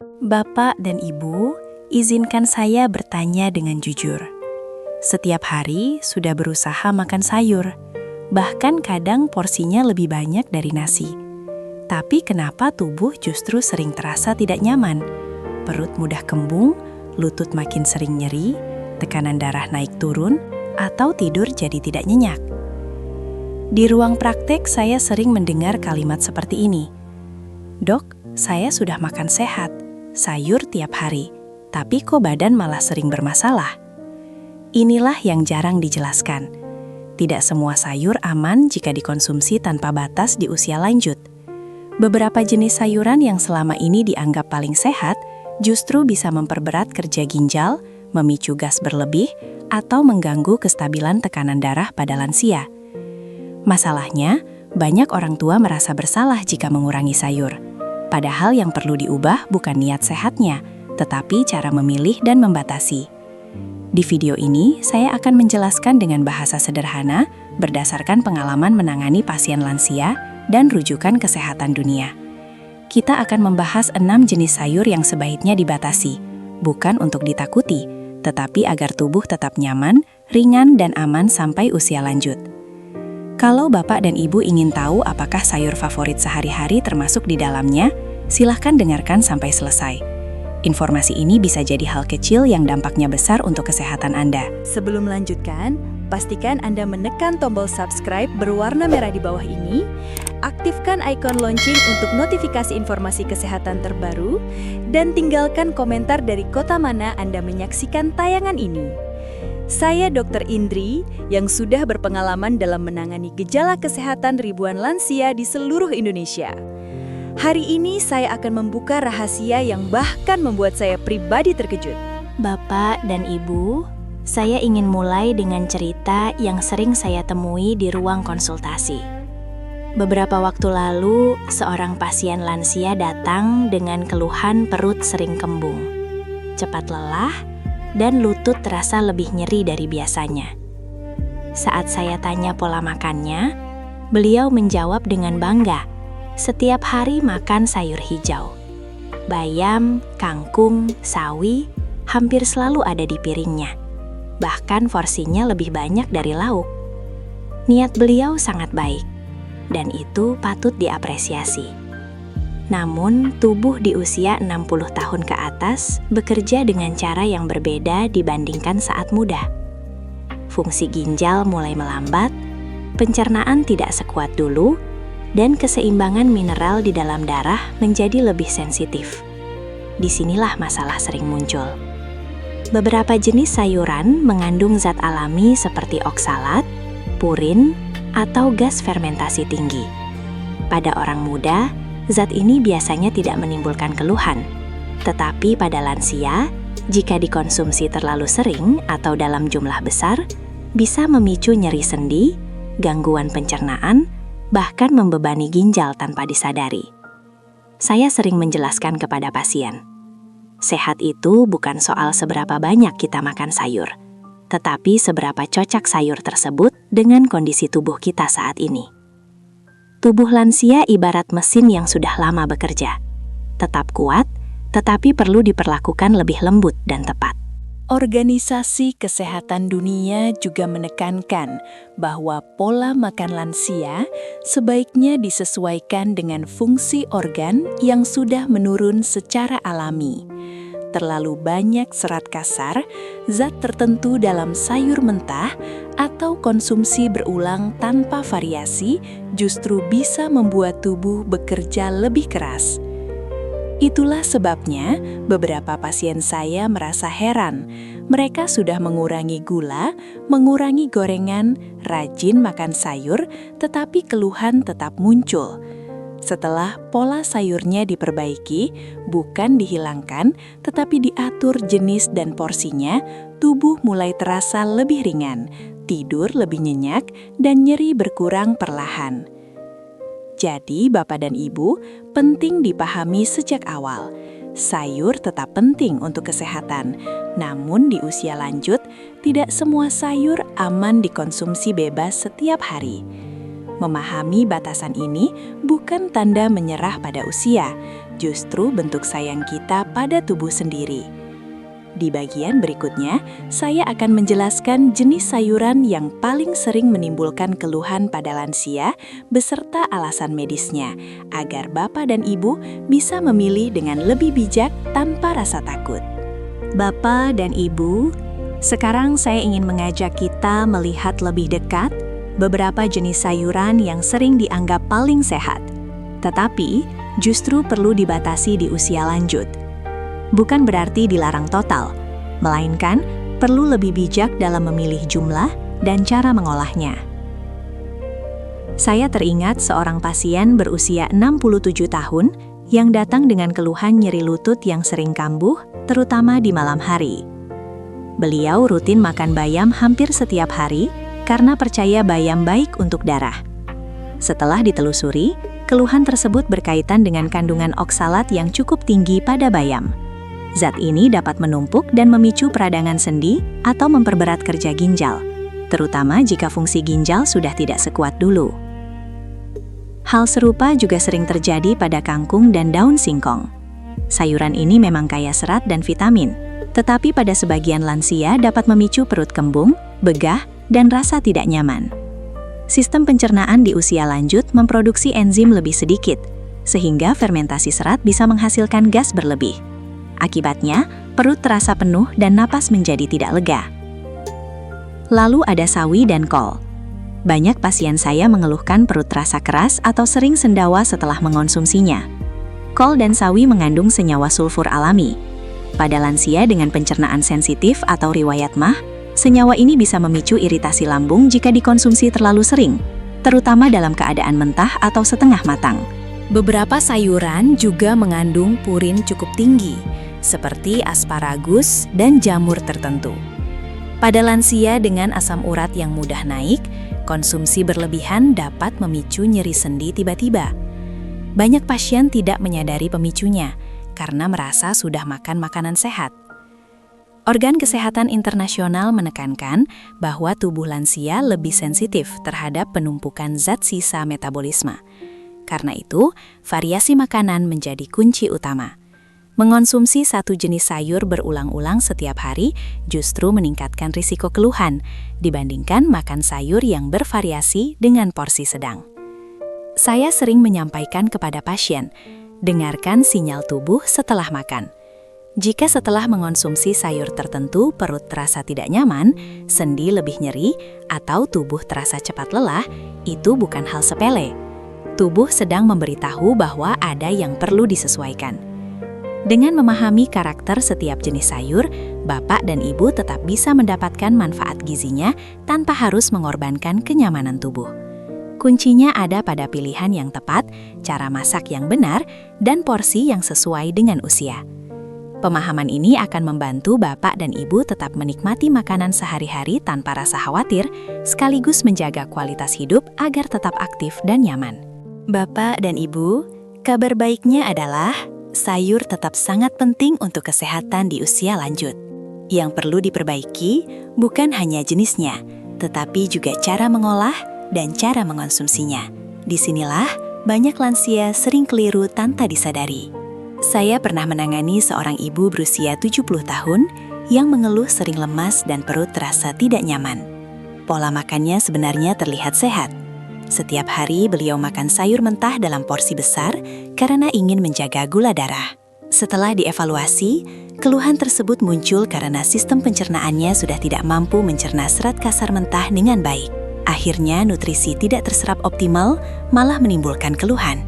Bapak dan Ibu, izinkan saya bertanya dengan jujur. Setiap hari sudah berusaha makan sayur, bahkan kadang porsinya lebih banyak dari nasi. Tapi kenapa tubuh justru sering terasa tidak nyaman? Perut mudah kembung, lutut makin sering nyeri, tekanan darah naik turun, atau tidur jadi tidak nyenyak. Di ruang praktek saya sering mendengar kalimat seperti ini. Dok, saya sudah makan sehat, sayur tiap hari, tapi kok badan malah sering bermasalah? Inilah yang jarang dijelaskan. Tidak semua sayur aman jika dikonsumsi tanpa batas di usia lanjut. Beberapa jenis sayuran yang selama ini dianggap paling sehat justru bisa memperberat kerja ginjal, memicu gas berlebih, atau mengganggu kestabilan tekanan darah pada lansia. Masalahnya, banyak orang tua merasa bersalah jika mengurangi sayur. Padahal yang perlu diubah bukan niat sehatnya, tetapi cara memilih dan membatasi. Di video ini, saya akan menjelaskan dengan bahasa sederhana berdasarkan pengalaman menangani pasien lansia dan rujukan kesehatan dunia. Kita akan membahas 6 jenis sayur yang sebaiknya dibatasi, bukan untuk ditakuti, tetapi agar tubuh tetap nyaman, ringan, dan aman sampai usia lanjut. Kalau Bapak dan Ibu ingin tahu apakah sayur favorit sehari-hari termasuk di dalamnya, silahkan dengarkan sampai selesai. Informasi ini bisa jadi hal kecil yang dampaknya besar untuk kesehatan Anda. Sebelum melanjutkan, pastikan Anda menekan tombol subscribe berwarna merah di bawah ini, aktifkan ikon lonceng untuk notifikasi informasi kesehatan terbaru, dan tinggalkan komentar dari kota mana Anda menyaksikan tayangan ini. Saya Dr. Indri yang sudah berpengalaman dalam menangani gejala kesehatan ribuan lansia di seluruh Indonesia. Hari ini saya akan membuka rahasia yang bahkan membuat saya pribadi terkejut. Bapak dan Ibu, saya ingin mulai dengan cerita yang sering saya temui di ruang konsultasi. Beberapa waktu lalu, seorang pasien lansia datang dengan keluhan perut sering kembung, cepat lelah, dan lutut terasa lebih nyeri dari biasanya. Saat saya tanya pola makannya, beliau menjawab dengan bangga, setiap hari makan sayur hijau. Bayam, kangkung, sawi, hampir selalu ada di piringnya. Bahkan porsinya lebih banyak dari lauk. Niat beliau sangat baik, dan itu patut diapresiasi. Namun, tubuh di usia 60 tahun ke atas bekerja dengan cara yang berbeda dibandingkan saat muda. Fungsi ginjal mulai melambat, pencernaan tidak sekuat dulu, dan keseimbangan mineral di dalam darah menjadi lebih sensitif. Disinilah masalah sering muncul. Beberapa jenis sayuran mengandung zat alami seperti oksalat, purin, atau gas fermentasi tinggi. Pada orang muda, zat ini biasanya tidak menimbulkan keluhan. Tetapi pada lansia, jika dikonsumsi terlalu sering atau dalam jumlah besar, bisa memicu nyeri sendi, gangguan pencernaan, bahkan membebani ginjal tanpa disadari. Saya sering menjelaskan kepada pasien, sehat itu bukan soal seberapa banyak kita makan sayur, tetapi seberapa cocok sayur tersebut dengan kondisi tubuh kita saat ini. Tubuh lansia ibarat mesin yang sudah lama bekerja. Tetap kuat, tetapi perlu diperlakukan lebih lembut dan tepat. Organisasi Kesehatan Dunia juga menekankan bahwa pola makan lansia sebaiknya disesuaikan dengan fungsi organ yang sudah menurun secara alami. Terlalu banyak serat kasar, zat tertentu dalam sayur mentah, atau konsumsi berulang tanpa variasi justru bisa membuat tubuh bekerja lebih keras. Itulah sebabnya beberapa pasien saya merasa heran. Mereka sudah mengurangi gula, mengurangi gorengan, rajin makan sayur, tetapi keluhan tetap muncul. Setelah pola sayurnya diperbaiki, bukan dihilangkan, tetapi diatur jenis dan porsinya, tubuh mulai terasa lebih ringan, tidur lebih nyenyak, dan nyeri berkurang perlahan. Jadi, Bapak dan Ibu, penting dipahami sejak awal. Sayur tetap penting untuk kesehatan, namun di usia lanjut, tidak semua sayur aman dikonsumsi bebas setiap hari. Memahami batasan ini bukan tanda menyerah pada usia, justru bentuk sayang kita pada tubuh sendiri. Di bagian berikutnya, saya akan menjelaskan jenis sayuran yang paling sering menimbulkan keluhan pada lansia beserta alasan medisnya, agar Bapak dan Ibu bisa memilih dengan lebih bijak tanpa rasa takut. Bapak dan Ibu, sekarang saya ingin mengajak kita melihat lebih dekat beberapa jenis sayuran yang sering dianggap paling sehat, tetapi justru perlu dibatasi di usia lanjut. Bukan berarti dilarang total, melainkan perlu lebih bijak dalam memilih jumlah dan cara mengolahnya. Saya teringat seorang pasien berusia 67 tahun yang datang dengan keluhan nyeri lutut yang sering kambuh, terutama di malam hari. Beliau rutin makan bayam hampir setiap hari karena percaya bayam baik untuk darah. Setelah ditelusuri, keluhan tersebut berkaitan dengan kandungan oksalat yang cukup tinggi pada bayam. Zat ini dapat menumpuk dan memicu peradangan sendi atau memperberat kerja ginjal, terutama jika fungsi ginjal sudah tidak sekuat dulu. Hal serupa juga sering terjadi pada kangkung dan daun singkong. Sayuran ini memang kaya serat dan vitamin, tetapi pada sebagian lansia dapat memicu perut kembung, begah, dan rasa tidak nyaman. Sistem pencernaan di usia lanjut memproduksi enzim lebih sedikit, sehingga fermentasi serat bisa menghasilkan gas berlebih. Akibatnya, perut terasa penuh dan napas menjadi tidak lega. Lalu ada sawi dan kol. Banyak pasien saya mengeluhkan perut terasa keras atau sering sendawa setelah mengonsumsinya. Kol dan sawi mengandung senyawa sulfur alami. Pada lansia dengan pencernaan sensitif atau riwayat MAH, senyawa ini bisa memicu iritasi lambung jika dikonsumsi terlalu sering, terutama dalam keadaan mentah atau setengah matang. Beberapa sayuran juga mengandung purin cukup tinggi, seperti asparagus dan jamur tertentu. Pada lansia dengan asam urat yang mudah naik, konsumsi berlebihan dapat memicu nyeri sendi tiba-tiba. Banyak pasien tidak menyadari pemicunya karena merasa sudah makan makanan sehat. Organ Kesehatan Internasional menekankan bahwa tubuh lansia lebih sensitif terhadap penumpukan zat sisa metabolisme. Karena itu, variasi makanan menjadi kunci utama. Mengonsumsi satu jenis sayur berulang-ulang setiap hari justru meningkatkan risiko keluhan dibandingkan makan sayur yang bervariasi dengan porsi sedang. Saya sering menyampaikan kepada pasien, dengarkan sinyal tubuh setelah makan. Jika setelah mengonsumsi sayur tertentu perut terasa tidak nyaman, sendi lebih nyeri, atau tubuh terasa cepat lelah, itu bukan hal sepele. Tubuh sedang memberitahu bahwa ada yang perlu disesuaikan. Dengan memahami karakter setiap jenis sayur, Bapak dan Ibu tetap bisa mendapatkan manfaat gizinya tanpa harus mengorbankan kenyamanan tubuh. Kuncinya ada pada pilihan yang tepat, cara masak yang benar, dan porsi yang sesuai dengan usia. Pemahaman ini akan membantu Bapak dan Ibu tetap menikmati makanan sehari-hari tanpa rasa khawatir, sekaligus menjaga kualitas hidup agar tetap aktif dan nyaman. Bapak dan Ibu, kabar baiknya adalah sayur tetap sangat penting untuk kesehatan di usia lanjut. Yang perlu diperbaiki bukan hanya jenisnya, tetapi juga cara mengolah dan cara mengonsumsinya. Disinilah banyak lansia sering keliru tanpa disadari. Saya pernah menangani seorang ibu berusia 70 tahun yang mengeluh sering lemas dan perut terasa tidak nyaman. Pola makannya sebenarnya terlihat sehat. Setiap hari beliau makan sayur mentah dalam porsi besar karena ingin menjaga gula darah. Setelah dievaluasi, keluhan tersebut muncul karena sistem pencernaannya sudah tidak mampu mencerna serat kasar mentah dengan baik. Akhirnya nutrisi tidak terserap optimal, malah menimbulkan keluhan.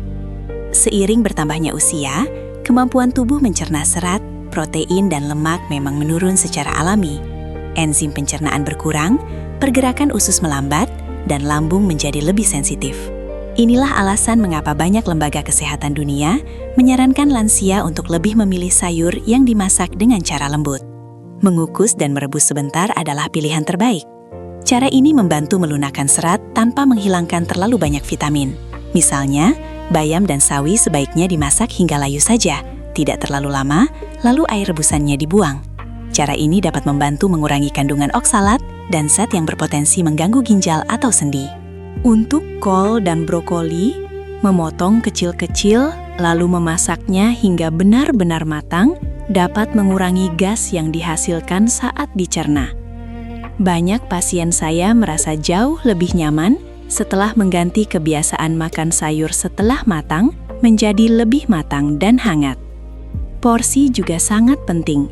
Seiring bertambahnya usia, kemampuan tubuh mencerna serat, protein, dan lemak memang menurun secara alami. Enzim pencernaan berkurang, pergerakan usus melambat, dan lambung menjadi lebih sensitif. Inilah alasan mengapa banyak lembaga kesehatan dunia menyarankan lansia untuk lebih memilih sayur yang dimasak dengan cara lembut. Mengukus dan merebus sebentar adalah pilihan terbaik. Cara ini membantu melunakkan serat tanpa menghilangkan terlalu banyak vitamin. Misalnya, bayam dan sawi sebaiknya dimasak hingga layu saja, tidak terlalu lama, lalu air rebusannya dibuang. Cara ini dapat membantu mengurangi kandungan oksalat dan zat yang berpotensi mengganggu ginjal atau sendi. Untuk kol dan brokoli, memotong kecil-kecil lalu memasaknya hingga benar-benar matang, dapat mengurangi gas yang dihasilkan saat dicerna. Banyak pasien saya merasa jauh lebih nyaman setelah mengganti kebiasaan makan sayur setelah matang menjadi lebih matang dan hangat. Porsi juga sangat penting.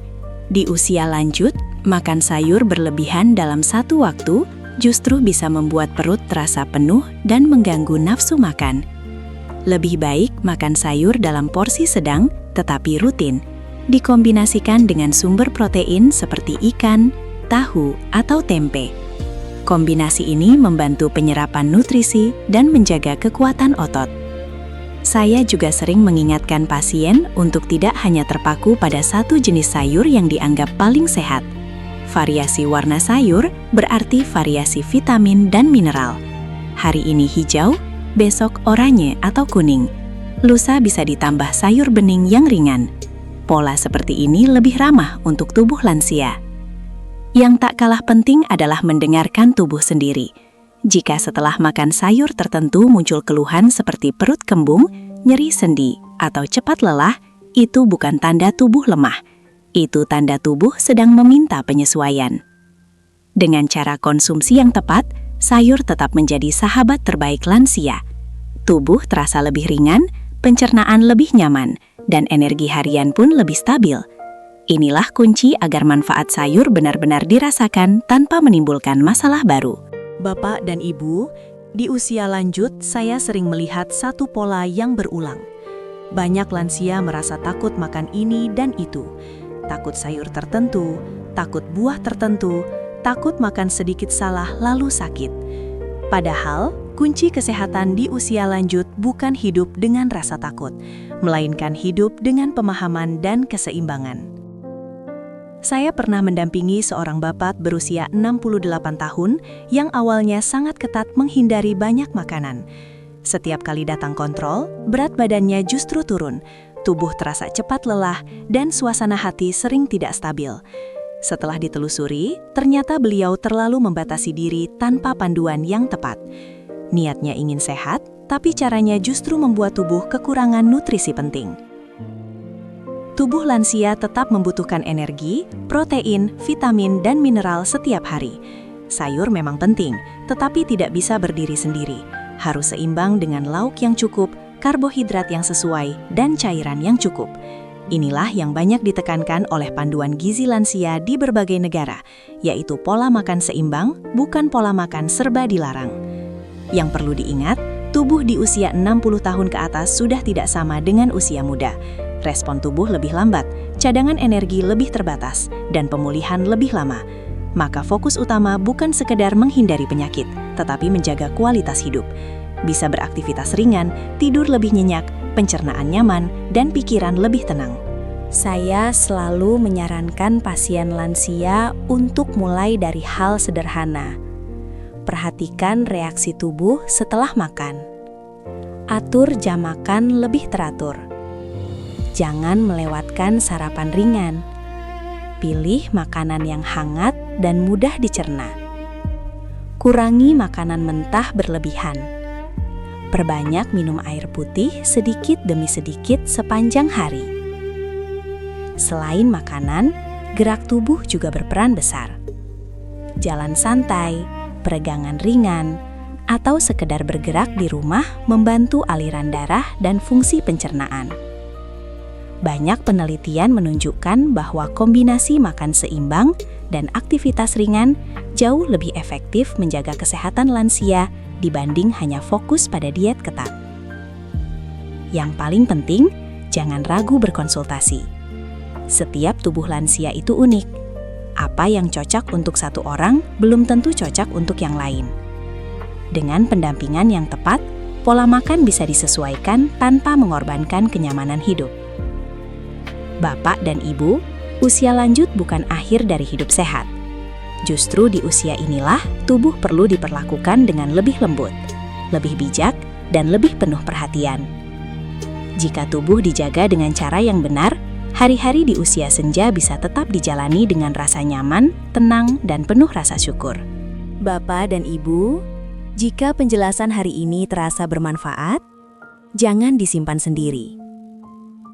Di usia lanjut, makan sayur berlebihan dalam satu waktu justru bisa membuat perut terasa penuh dan mengganggu nafsu makan. Lebih baik makan sayur dalam porsi sedang tetapi rutin, dikombinasikan dengan sumber protein seperti ikan, tahu, atau tempe. Kombinasi ini membantu penyerapan nutrisi dan menjaga kekuatan otot. Saya juga sering mengingatkan pasien untuk tidak hanya terpaku pada satu jenis sayur yang dianggap paling sehat. Variasi warna sayur berarti variasi vitamin dan mineral. Hari ini hijau, besok oranye atau kuning. Lusa bisa ditambah sayur bening yang ringan. Pola seperti ini lebih ramah untuk tubuh lansia. Yang tak kalah penting adalah mendengarkan tubuh sendiri. Jika setelah makan sayur tertentu muncul keluhan seperti perut kembung, nyeri sendi, atau cepat lelah, itu bukan tanda tubuh lemah. Itu tanda tubuh sedang meminta penyesuaian. Dengan cara konsumsi yang tepat, sayur tetap menjadi sahabat terbaik lansia. Tubuh terasa lebih ringan, pencernaan lebih nyaman, dan energi harian pun lebih stabil. Inilah kunci agar manfaat sayur benar-benar dirasakan tanpa menimbulkan masalah baru. Bapak dan Ibu, di usia lanjut saya sering melihat satu pola yang berulang. Banyak lansia merasa takut makan ini dan itu. Takut sayur tertentu, takut buah tertentu, takut makan sedikit salah lalu sakit. Padahal, kunci kesehatan di usia lanjut bukan hidup dengan rasa takut, melainkan hidup dengan pemahaman dan keseimbangan. Saya pernah mendampingi seorang bapak berusia 68 tahun yang awalnya sangat ketat menghindari banyak makanan. Setiap kali datang kontrol, berat badannya justru turun, tubuh terasa cepat lelah, dan suasana hati sering tidak stabil. Setelah ditelusuri, ternyata beliau terlalu membatasi diri tanpa panduan yang tepat. Niatnya ingin sehat, tapi caranya justru membuat tubuh kekurangan nutrisi penting. Tubuh lansia tetap membutuhkan energi, protein, vitamin, dan mineral setiap hari. Sayur memang penting, tetapi tidak bisa berdiri sendiri. Harus seimbang dengan lauk yang cukup, karbohidrat yang sesuai, dan cairan yang cukup. Inilah yang banyak ditekankan oleh panduan gizi lansia di berbagai negara, yaitu pola makan seimbang, bukan pola makan serba dilarang. Yang perlu diingat, tubuh di usia 60 tahun ke atas sudah tidak sama dengan usia muda. Respon tubuh lebih lambat, cadangan energi lebih terbatas, dan pemulihan lebih lama. Maka fokus utama bukan sekedar menghindari penyakit, tetapi menjaga kualitas hidup. Bisa beraktivitas ringan, tidur lebih nyenyak, pencernaan nyaman, dan pikiran lebih tenang. Saya selalu menyarankan pasien lansia untuk mulai dari hal sederhana. Perhatikan reaksi tubuh setelah makan. Atur jam makan lebih teratur. Jangan melewatkan sarapan ringan. Pilih makanan yang hangat dan mudah dicerna. Kurangi makanan mentah berlebihan. Perbanyak minum air putih sedikit demi sedikit sepanjang hari. Selain makanan, gerak tubuh juga berperan besar. Jalan santai, peregangan ringan, atau sekedar bergerak di rumah membantu aliran darah dan fungsi pencernaan. Banyak penelitian menunjukkan bahwa kombinasi makan seimbang dan aktivitas ringan jauh lebih efektif menjaga kesehatan lansia dibanding hanya fokus pada diet ketat. Yang paling penting, jangan ragu berkonsultasi. Setiap tubuh lansia itu unik. Apa yang cocok untuk satu orang belum tentu cocok untuk yang lain. Dengan pendampingan yang tepat, pola makan bisa disesuaikan tanpa mengorbankan kenyamanan hidup. Bapak dan Ibu, usia lanjut bukan akhir dari hidup sehat. Justru di usia inilah tubuh perlu diperlakukan dengan lebih lembut, lebih bijak, dan lebih penuh perhatian. Jika tubuh dijaga dengan cara yang benar, hari-hari di usia senja bisa tetap dijalani dengan rasa nyaman, tenang, dan penuh rasa syukur. Bapak dan Ibu, jika penjelasan hari ini terasa bermanfaat, jangan disimpan sendiri.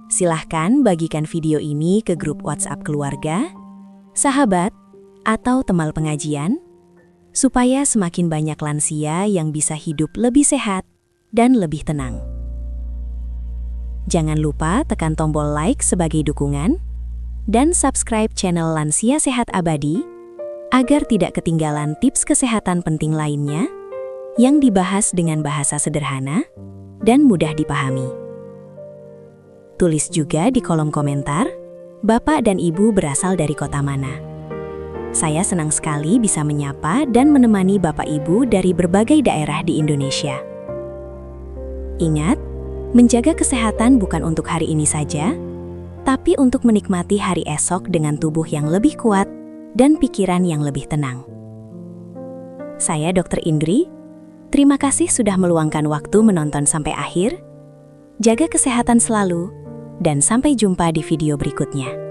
Silahkan bagikan video ini ke grup WhatsApp keluarga, sahabat, atau teman pengajian, supaya semakin banyak lansia yang bisa hidup lebih sehat dan lebih tenang. Jangan lupa tekan tombol like sebagai dukungan, dan subscribe channel Lansia Sehat Abadi, agar tidak ketinggalan tips kesehatan penting lainnya yang dibahas dengan bahasa sederhana dan mudah dipahami. Tulis juga di kolom komentar, Bapak dan Ibu berasal dari kota mana. Saya senang sekali bisa menyapa dan menemani Bapak Ibu dari berbagai daerah di Indonesia. Ingat, menjaga kesehatan bukan untuk hari ini saja, tapi untuk menikmati hari esok dengan tubuh yang lebih kuat dan pikiran yang lebih tenang. Saya Dr. Indri, terima kasih sudah meluangkan waktu menonton sampai akhir. Jaga kesehatan selalu, dan sampai jumpa di video berikutnya.